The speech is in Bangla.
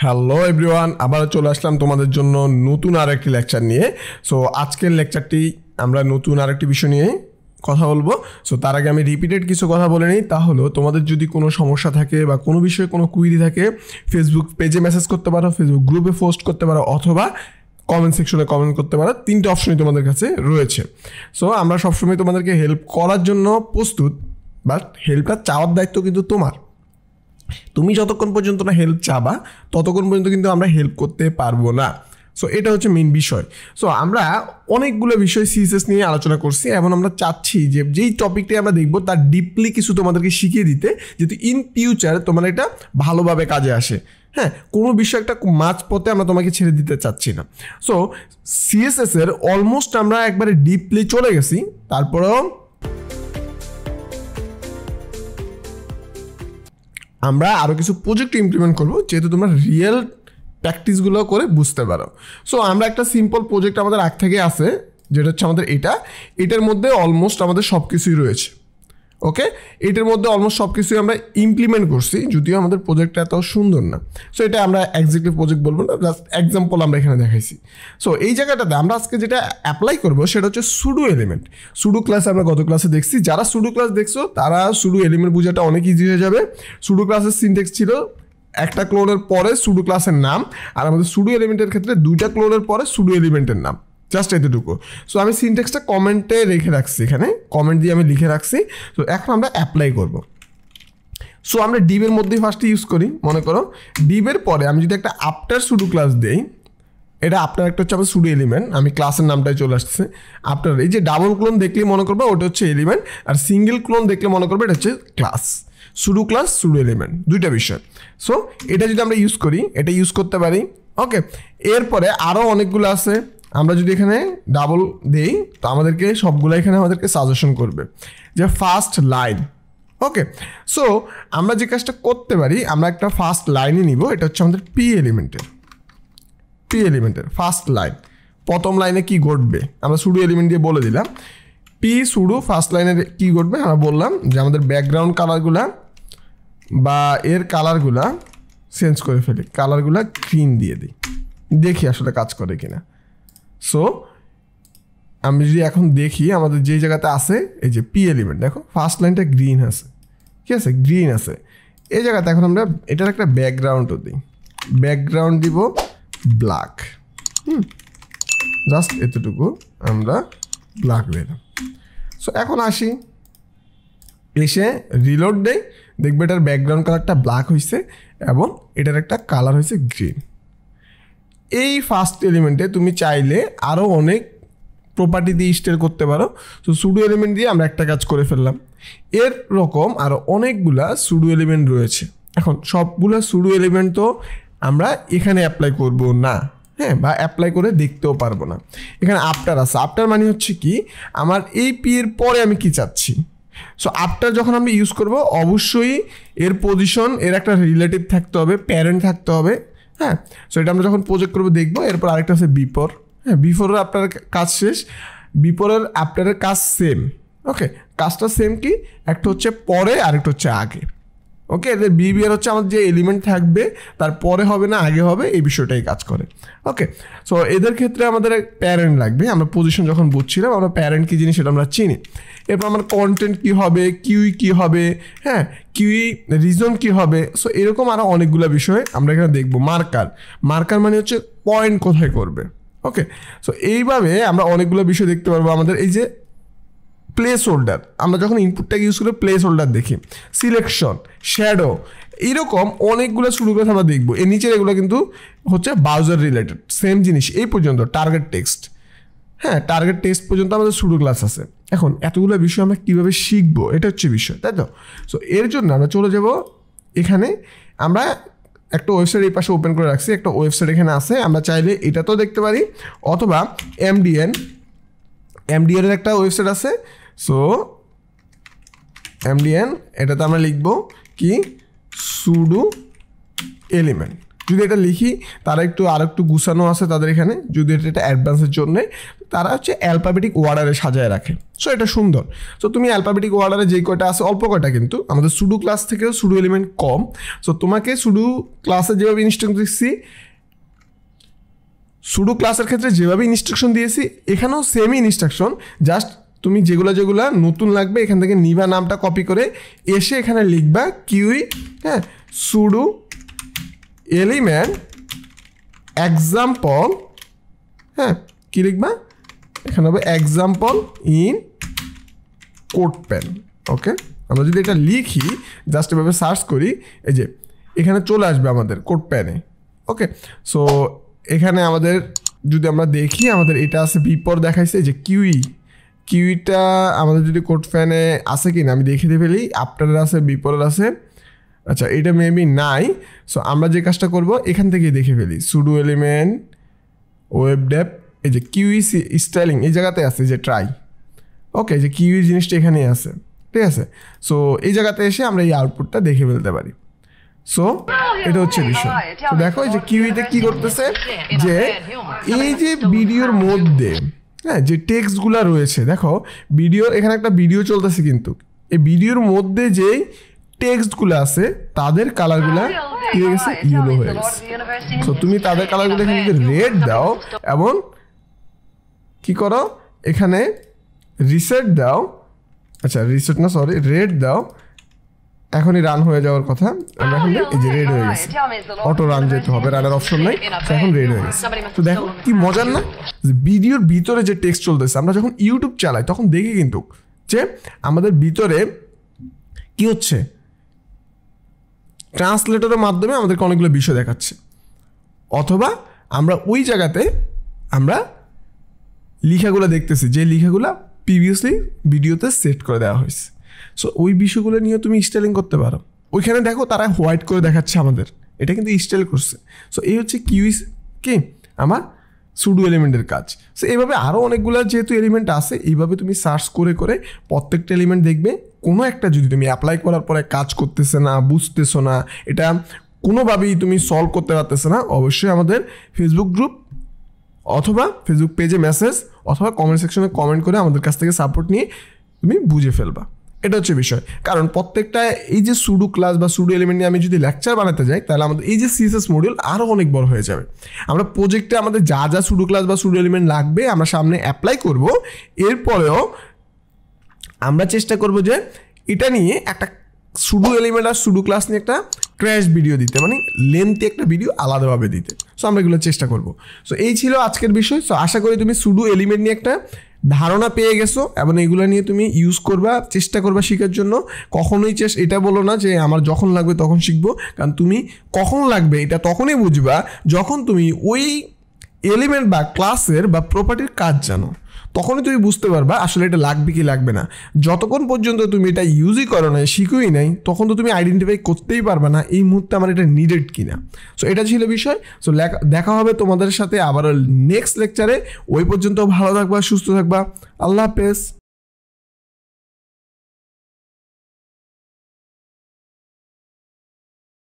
হ্যালো এভরিওয়ান, আবার চলে আসলাম তোমাদের জন্য নতুন আরেকটি লেকচার নিয়ে। সো আজকের লেকচারটি আমরা নতুন আরেকটি বিষয় নিয়ে কথা বলবো। সো তার আগে আমি রিপিটেড কিছু কথা বলে নিই। তা হলো, তোমাদের যদি কোনো সমস্যা থাকে বা কোনো বিষয়ে কোনো কুইরি থাকে, ফেসবুক পেজে মেসেজ করতে পারো, ফেসবুক গ্রুপে পোস্ট করতে পারো, অথবা কমেন্ট সেকশনে কমেন্ট করতে পারো। তিনটে অপশনই তোমাদের কাছে রয়েছে। সো আমরা সবসময় তোমাদেরকে হেল্প করার জন্য প্রস্তুত, বাট হেল্পটা চাওয়ার দায়িত্ব কিন্তু তোমার। তুমি যতক্ষণ পর্যন্ত না হেল্প চাবা ততক্ষণ পর্যন্ত কিন্তু আমরা হেল্প করতে পারবো না। সো এটা হচ্ছে মেইন বিষয়। সো আমরা অনেকগুলো বিষয় সিএসএস নিয়ে আলোচনা করছি এবং আমরা চাচ্ছি যে যেই টপিকটি আমরা দেখবো তার ডিপলি কিছু তোমাদেরকে শিখিয়ে দিতে, যাতে ইন ফিউচার তোমার এটা ভালোভাবে কাজে আসে। হ্যাঁ, কোনো বিষয় একটা মাঝপথে আমরা তোমাকে ছেড়ে দিতে চাচ্ছি না। সো সিএসএস এর অলমোস্ট আমরা একবারে ডিপলি চলে গেছি। তারপরেও আমরা আরও কিছু প্রজেক্ট ইমপ্লিমেন্ট করবো, যেহেতু তোমরা রিয়েল প্র্যাকটিসগুলো করে বুঝতে পারো। সো আমরা একটা সিম্পল প্রজেক্ট আমাদের আগ থেকে আছে, যেটা হচ্ছে আমাদের এটার মধ্যে অলমোস্ট আমাদের সব কিছুই রয়েছে। ওকে, এটার মধ্যে অলমোস্ট সব কিছুই আমরা ইমপ্লিমেন্ট করছি, যদিও আমাদের প্রজেক্টটা এত সুন্দর না। সো এটা আমরা এক্সাক্টলি প্রজেক্ট বলবো না, জাস্ট এক্সাম্পল আমরা এখানে দেখাইছি। সো এই জায়গাটাতে আমরা আজকে যেটা অ্যাপ্লাই করবো সেটা হচ্ছে সুডো এলিমেন্ট। সুডো ক্লাস আমরা গত ক্লাসে দেখছি। যারা সুডো ক্লাস দেখছো তারা সুডো এলিমেন্ট বোঝাটা অনেক ইজি হয়ে যাবে। সুডো ক্লাসের সিনট্যাক্স ছিল একটা ক্লোনের পরে সুডো ক্লাসের নাম, আর আমাদের সুডো এলিমেন্টের ক্ষেত্রে দুইটা ক্লোনের পরে সুডো এলিমেন্টের নাম, জাস্ট এতটুকু। সো আমি সিনট্যাক্সটা কমেন্টে রেখে রাখছি, এখানে কমেন্ট দিয়ে আমি লিখে রাখছি। তো এখন আমরা অ্যাপ্লাই করব। সো আমরা ডিবের মধ্যেই ফার্স্টে ইউজ করি। মনে করো ডিবের পরে আমি যদি একটা আফটার সুডো ক্লাস দেই, এটা আপনার একটা হচ্ছে আমার সুডো এলিমেন্ট, আমি ক্লাসের নামটাই চলে আসছে। আপনার এই যে ডাবল ক্লোন দেখলে মনে করবে ওটা হচ্ছে এলিমেন্ট, আর সিঙ্গেল ক্লোন দেখলে মনে করবে এটা হচ্ছে class. Pseudo class, pseudo element, দুইটা বিষয়। সো এটা যদি আমরা ইউজ করি, এটা ইউজ করতে পারি। ওকে, এরপরে আরও অনেকগুলো আছে। আমরা যদি এখানে ডাবল দেই তো আমাদেরকে সবগুলো এখানে আমাদেরকে সাজেশন করবে যে ফার্স্ট লাইন। ওকে, সো আমরা যে কাজটা করতে পারি, আমরা একটা ফার্স্ট লাইনই নিব। এটা হচ্ছে আমাদের পি এলিমেন্টের ফার্স্ট লাইন। প্রথম লাইনে কি ঘটবে আমরা সুডো এলিমেন্ট দিয়ে বলে দিলাম। পি সুডো ফার্স্ট লাইনের কি ঘটবে আমরা বললাম যে আমাদের ব্যাকগ্রাউন্ড কালারগুলা বা এর কালারগুলা চেঞ্জ করে ফেলি, কালারগুলা গ্রিন দিয়ে দিই, দেখি আসলে কাজ করে কিনা। সো আমি যদি এখন দেখি আমাদের যে জায়গাতে আছে এই যে পি এলিমেন্ট, দেখো ফার্স্ট লাইনটা গ্রিন আছে, ঠিক আছে, গ্রিন আছে এই জায়গাতে। এখন আমরা এটার একটা ব্যাকগ্রাউন্ডও দিই, ব্যাকগ্রাউন্ড দিব ব্ল্যাক। জাস্ট এতটুকু আমরা ব্ল্যাক দিলাম। সো এখন আসি, এসে রিলোড দেই, দেখবে এটার ব্যাকগ্রাউন্ড কালারটা ব্ল্যাক হয়েছে এবং এটার একটা কালার হয়েছে গ্রিন। এই ফার্স্ট এলিমেন্টে তুমি চাইলে আরও অনেক প্রপার্টি দিয়ে স্টাইল করতে পারো। তো সুডো এলিমেন্ট দিয়ে আমরা একটা কাজ করে ফেললাম। এর রকম আরও অনেকগুলা সুডো এলিমেন্ট রয়েছে। এখন সবগুলো সুডো এলিমেন্ট তো আমরা এখানে অ্যাপ্লাই করব না, হ্যাঁ, বা অ্যাপ্লাই করে দেখতেও পারবো না। এখানে আফটার আছে। আফটার মানে হচ্ছে কি, আমার এই পি এর পরে আমি কি চাচ্ছি। সো আফটার যখন আমি ইউজ করব অবশ্যই এর পজিশন, এর একটা রিলেটিভ থাকতে হবে, প্যারেন্ট থাকতে হবে। হ্যাঁ, সো এটা আমরা যখন প্রজেক্ট করবো দেখবো। এরপর আরেকটা আছে বিফোর। হ্যাঁ, বিফোরের আপনার কাজ শেষ, বিফোরের আফটারের কাজ সেম। ওকে, কাজটা সেম কি, একটা হচ্ছে পরে আরেকটা হচ্ছে আগে। ওকে, এদের বিহেভিয়ার হচ্ছে আমাদের যে এলিমেন্ট থাকবে তার পরে হবে না আগে হবে, এই বিষয়টাই কাজ করে। ওকে, সো এদের ক্ষেত্রে আমাদের প্যারেন্ট লাগবে। আমরা পজিশন যখন বুঝছিলাম আমরা প্যারেন্ট কী জিনিস সেটা আমরা চিনি। এরপর আমার কন্টেন্ট কী হবে, কিউই কী হবে, হ্যাঁ, কিউই রিজন কী হবে। সো এরকম আরও অনেকগুলো বিষয় আমরা এখানে দেখবো। মার্কার মানে হচ্ছে পয়েন্ট কোথায় করবে। ওকে, সো এইভাবে আমরা অনেকগুলো বিষয় দেখতে পারবো। আমাদের এই যে প্লেস হোল্ডার, আমরা যখন ইনপুটটাকে ইউজ করে প্লেস হোল্ডার দেখি, সিলেকশন, শ্যাডো, এইরকম অনেকগুলো সুডো ক্লাস আমরা দেখবো। এর নিচের এগুলো কিন্তু হচ্ছে ব্রাউজার রিলেটেড, সেম জিনিস। এই পর্যন্ত টার্গেট টেক্সট, হ্যাঁ, টার্গেট টেক্সট পর্যন্ত আমাদের সুডো ক্লাস আছে। এখন এতগুলো বিষয় আমরা কীভাবে শিখবো, এটা হচ্ছে বিষয়, তাই তো? সো এর জন্য আমরা চলে যাব এখানে। আমরা একটা ওয়েবসাইট এই পাশে ওপেন করে রাখছি, একটা ওয়েবসাইট এখানে আছে। আমরা চাইলে এটাতেও দেখতে পারি, অথবা এমডিএন এর একটা ওয়েবসাইট আছে। সো এমডিএন, এটাতে আমরা লিখবো কি সুডো এলিমেন্ট। যদি এটা লিখি তারা আর একটু গুছানো আছে তাদের এখানে, যদি এটা অ্যাডভান্সের জন্য তারা হচ্ছে অ্যালফাবেটিক অর্ডারে সাজায় রাখে। সো এটা সুন্দর। সো তুমি অ্যালফাবেটিক অর্ডারে যেই কয়টা আছে অল্প কয়টা, কিন্তু আমাদের সুডো ক্লাস থেকেও সুডো এলিমেন্ট কম। সো তোমাকে সুডো ক্লাসে যেভাবে ইনস্ট্রাকশন দিচ্ছি, সুডো ক্লাসের ক্ষেত্রে যেভাবে ইনস্ট্রাকশন দিয়েছি এখানেও সেমই ইনস্ট্রাকশন, জাস্ট তুমি যেগুলো নতুন লাগবে এখান থেকে নিবা, নামটা কপি করে এসে এখানে লিখবা কিউই, হ্যাঁ, সুডো এলিমেন্ট এক্সাম্পল, হ্যাঁ, কি লিখবা এখানে হবে এক্সাম্পল ইন কোডপ্যান। ওকে, আমরা যদি এটা লিখি জাস্ট এভাবে সার্চ করি, এই যে এখানে চলে আসবে আমাদের কোডপ্যানে। ওকে, সো এখানে আমাদের যদি আমরা দেখি আমাদের এটা আছে বিপর দেখাইছে যে কিউইটা আমাদের যদি কোডপ্যানে আছে কি না আমি দেখে দিয়ে ফেলি। আফটারের আছে, বিপরের আছে, আচ্ছা এটা মেবি নাই। সো আমরা যে কাজটা করব এখান থেকেই দেখে ফেলি সুডো এলিমেন্ট ওয়েব ডেপ, এই যে কিউই স্টাইলিং এই জায়গাতে আছে যে ট্রাই। ওকে, যে কিউই জিনিসটা এখানেই আছে, ঠিক আছে। সো এই জায়গাতে এসে আমরা এই আউটপুটটা দেখে ফেলতে পারি। সো এটা হচ্ছে বিষয়। তো দেখো এই যে কিউইতে কি করতেছে, যে এই যে ভিডিওর মধ্যে, হ্যাঁ, যে টেক্সটগুলো রয়েছে, দেখো ভিডিও এখানে একটা ভিডিও চলতেছে, কিন্তু এই ভিডিওর মধ্যে যেই টেক্সটগুলো আছে তাদের কালারগুলো কি হয়ে গেছে, ইয়েলো হয়ে গেছে। সো তুমি তাদের কালারগুলো এখানে যদি রেড দাও এবং কি করো এখানে রিসেট দাও, আচ্ছা রিসেট না সরি রেড দাও, এখনই রান হয়ে যাওয়ার কথা, আমরা এখন এই যে রেড হয়ে গেছে, অটো রান যেতে হবে, রানের অপশন নাই, এখন রেড হয়ে গেছে। তো দেখো কি মজার না, ভিডিওর ভিতরে যে টেক্সট চলতেছে, আমরা যখন ইউটিউব চালাই তখন দেখি কিন্তু যে আমাদের ভিতরে কি হচ্ছে, ট্রান্সলেটরের মাধ্যমে আমাদেরকে অনেকগুলো বিষয় দেখাচ্ছে, অথবা আমরা ওই জায়গাতে আমরা লেখাগুলো দেখতেছি যে লেখাগুলো প্রিভিয়াসলি ভিডিওতে সেট করে দেওয়া হয়েছে। সো ওই বিষয়গুলো নিয়ে তুমি স্টাইলিং করতে পারো। ওইখানে দেখো তারা হোয়াইট করে দেখাচ্ছে আমাদের, এটা কিন্তু স্টাইল করছে। সো এই হচ্ছে কিউইস কি আমার সুডো এলিমেন্টের কাজ। সো এইভাবে আরও অনেকগুলো যেহেতু এলিমেন্ট আছে, এইভাবে তুমি সার্চ করে করে প্রত্যেকটা এলিমেন্ট দেখবে। কোনো একটা যদি তুমি অ্যাপ্লাই করার পরে কাজ করতেছে না, বুঝতেছো না, এটা কোনোভাবেই তুমি সলভ করতে পারতেছে না, অবশ্যই আমাদের ফেসবুক গ্রুপ অথবা ফেসবুক পেজে মেসেজ অথবা কমেন্ট সেকশনে কমেন্ট করে আমাদের কাছ থেকে সাপোর্ট নিয়ে তুমি বুঝে ফেলবা। এটা হচ্ছে বিষয়। কারণ প্রত্যেকটা এই যে সুডো ক্লাস বা সুডো এলিমেন্ট নিয়ে আমি যদি লেকচার বানাতে যাই, তাহলে আমাদের এই যে সিএসএস মডিউল আরও অনেক বড় হয়ে যাবে। আমরা প্রজেক্টে আমাদের যা যা সুডো ক্লাস বা সুডো এলিমেন্ট লাগবে আমরা সামনে অ্যাপ্লাই করব। এরপরেও আমরা চেষ্টা করব যে এটা নিয়ে একটা সুডো এলিমেন্ট আর সুডো ক্লাস নিয়ে একটা ক্র্যাশ ভিডিও দিতে, মানে লেন্থে একটা ভিডিও আলাদাভাবে দিতে। সো আমরা এগুলো চেষ্টা করব। সো এই ছিল আজকের বিষয়। সো আশা করি তুমি সুডো এলিমেন্ট নিয়ে একটা ধারণা পেয়ে গেছো এবং এগুলো নিয়ে তুমি ইউজ করবা, চেষ্টা করবা শেখার জন্য। কখনোই এটা বলো না যে আমার যখন লাগবে তখন শিখবো, কারণ তুমি কখন লাগবে এটা তখনই বুঝবা যখন তুমি ওই এলিমেন্ট বা ক্লাসের বা প্রপার্টির কাজ জানো, তখনই তুমি বুঝতে পারবা আসলে এটা লাগবে কি লাগবে না। যতক্ষণ পর্যন্ত তুমি এটা ইউজই করো নাই, শিখোই নাই, তখন তো তুমি আইডেন্টিফাই করতেই পারবা না এই মুহূর্তে আমার এটা নিডেড কিনা। সো এটা ছিল বিষয়। সো দেখা হবে তোমাদের সাথে আবার নেক্সট লেকচারে। ওই পর্যন্ত ভালো থাকবা, সুস্থ থাকবা। আল্লাহ হাফেজ।